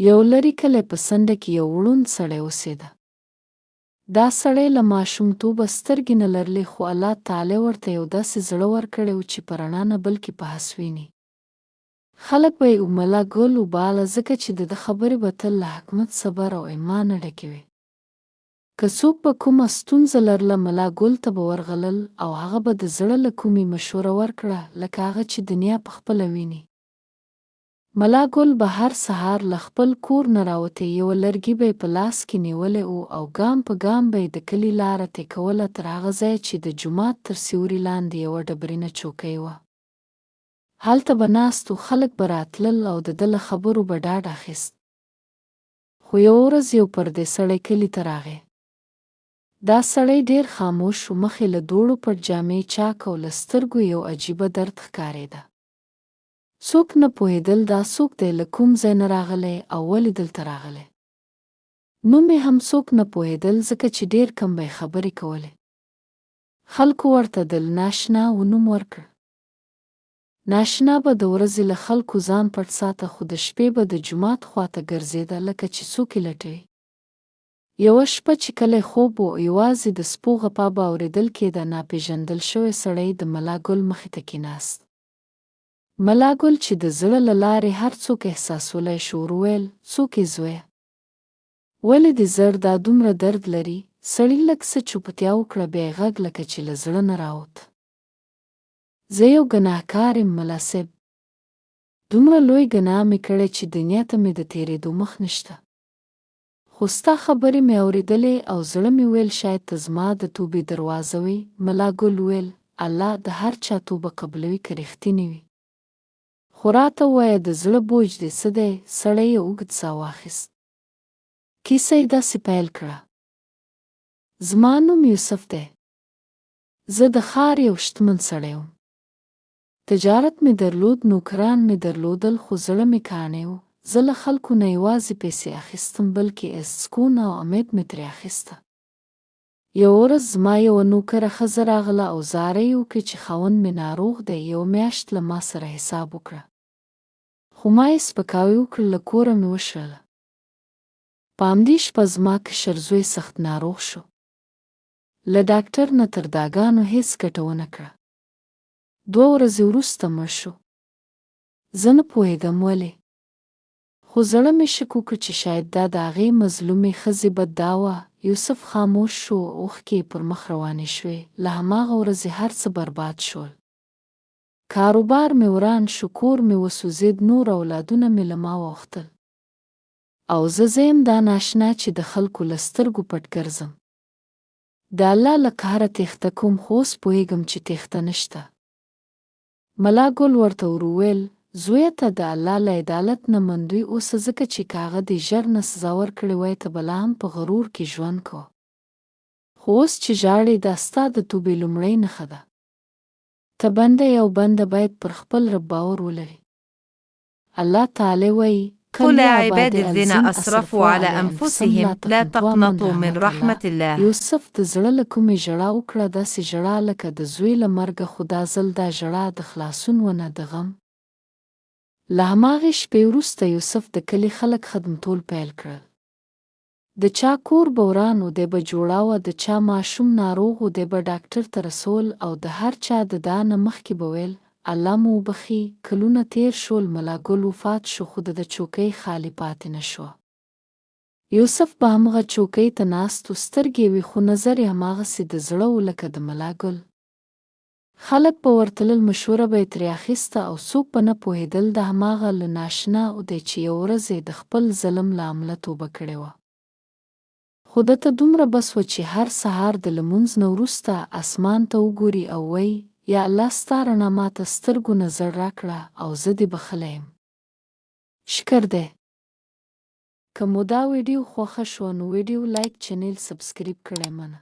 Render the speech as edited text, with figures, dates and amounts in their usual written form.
یو لرې کلی په څنډه کې یو ړوند سړی اوسېده. دا سړی له ماشومتوبه سترګې نه لرلې، خو الله تعالی ورته یو داسې زړه ورکړی و چې په رڼا نه بلکې په هس ویني. خلک به یې ملا ګل وباله، ځکه چې د ده خبرې به تل له حکمت، صبر او ایمان نه ډکې وې. که څوک به کومه ستونزه لرله، ملا ګل ته به ورغلل او هغه به د زړه له کومې مشوره ورکړه، لکه هغه چې دنیا په خپله ویني. ملا ګل به هر سهار له خپل کور نه راوتی، یوه لرګي به یې په لاس کې نیولی و او ګام په ګام به یې د کلي لاره طی کوله تر هغه ځایه چې د جومات تر سیوري لاندې یوه ډبرینه چوکۍ وه. هلته به ناست و، خلک به راتلل او د ده له خبرو به ډاډ اخیست. خو یوه ورځ یو پردی سړی کلي ته راغی. دا سړی ډېر خاموش و، مخ یې له دوړو پټ، جامې چاک او له سترګو یو عجیبه درد ښکارېده. څوک نه پوهېدل دا څوک دی، له کوم ځای نه راغلی او ولې دلته راغلی. نوم یې هم څوک نه پوهېدل، ځکه چې ډېر کم به یې خبرې کولې. خلکو ورته د ناشنا و نوم ورکړ. ناشنا به د ورځې له خلکو ځان پټ ساته، خو د شپې به د جومات خواته ګرځېده، لکه چې څوک یې لټوي. یوه شپه چې کلی خوب و، یوازې د سپو غپا به اورېدل کېده. ناپېژندل شوی سړی د ملا ګل مخې ته کېناست. ملا ګل چې د زړه له لارې هر څوک احساسولی شو، ور وویل: څوک یې زویه؟ ولې دې زړه دا دومره درد لري؟ سړي لږ څه چوپتیا وکړه، بیا یې غږ لکه چې له زړه نه راووت: زه یو ګناهکار یم ملا صاحب. دومره لوی ګناه مې کړی چې دنیا ته مې د تېرېدو مخ نشته. خو ستا خبرې مې اورېدلې او زړه مې ویل شاید ته زما د توبې دروازه وې. ملا ګل وویل: الله د هر چا توبه قبلوي که رښتینې وي. خو راته ووایه د زړه بوج دې څه دی؟ سړی یې اوږد ساه واخیست. کیسه یې داسې پیل کړه: زما نوم یوسف دی. زه د ښار یو شتمن سړی وم. تجارت مې درلود، نوکران مې درلودل، خو زړه مې کاڼی و. زه له خلکو نه یوازې پیسې اخیستم، بلکې سکون او امید مې ترې اخیسته. یوه ورځ زما یوه نوکره ښځه راغله او زارۍ یې وکړې چې خاوند مې ناروغ دی، یوه میاشت له ما سره حساب وکړه. خو ما یې سپکاوی وکړ، له کوره مې وشړله. په همدې شپه زما کشر زوی سخت ناروغ شو. له ډاکټر نه تر داګانو هېڅ ګټه ونه کړه. 2 ورځې وروسته مړ شو. زه نه پوهېدم ولې، خو زړه مې شک وکړ چې شاید دا د هغې مظلومې ښځې بد وه. یوسف خاموش شو، اوښکې یې پر مخ روانې شوې. له هماغه ورځې هر څه برباد شول. کاروبار مې وران شو، کور مې وسوځېد، نور اولادونه مې له ما واوښتل. او زه یم دا ناشنا چې د خلکو له سترګو پټ ګرځم. د الله له قهره تېښته کوم، خو اوس پوهېږم چې تېښته نشته. ملا ګل ورته ور وویل: زویه ته د الله له عدالت نه منندوی اوسه، ځکه چې که هغه دې ژر نه سزا ورکړې وای ته به لا هم په غرور کې ژوند کوه. خو اوس چې ژاړې دا ستا د توبې لومړۍ نښه ده. ته بنده یې او بنده باید پر خپل رب باور ولري. الله تعالی وایي: قل يا عبادي الذين أسرفوا على أنفسهم لا تقنطوا من رحمة الله. یوسف د زړه له کومې ژړا وکړه، داسې ژړا لکه د زوی له مرګه، خو دا ځل دا ژړا د خلاصون و نه د غم. له هماغې شپې وروسته یوسف د کلي خلک خدمتول پیل کړل. د چا کور به وران و، دی به جوړاوه، د چا ماشوم ناروغ و، دی به ډاکټر ته رسول، او د هر چا د دا نه مخکې به ویل: الله مو وبخي. کلونه تیر شول، ملا ګل وفات شو، خو د چوکۍ خالي پاتې نه شوه. یوسف به همغه چوکۍ ته ناست و، سترګې وې، خو نظر یې هماغسې د زړه و لکه د ملا ګل. خلک به ورتلل، مشوره به یې ترې اخیسته، او څوک به نه پوهېدل د هماغه له ناشنا دی چې یو ورځ یې د خپل ظلم له امله توبه کړې وه. خو ده ته دومره بس وه چې هر سهار د لمونځ نه وروسته اسمان ته وګوري او وایي: یا الله، ستا رڼا ما ته سترګو نظر راکړه او زه دې بخښلی یم. شکر دی. که مو دا ویډیو خوښه شوه نو ویډیو لایک، چینل سبسکرایب کړئ منه.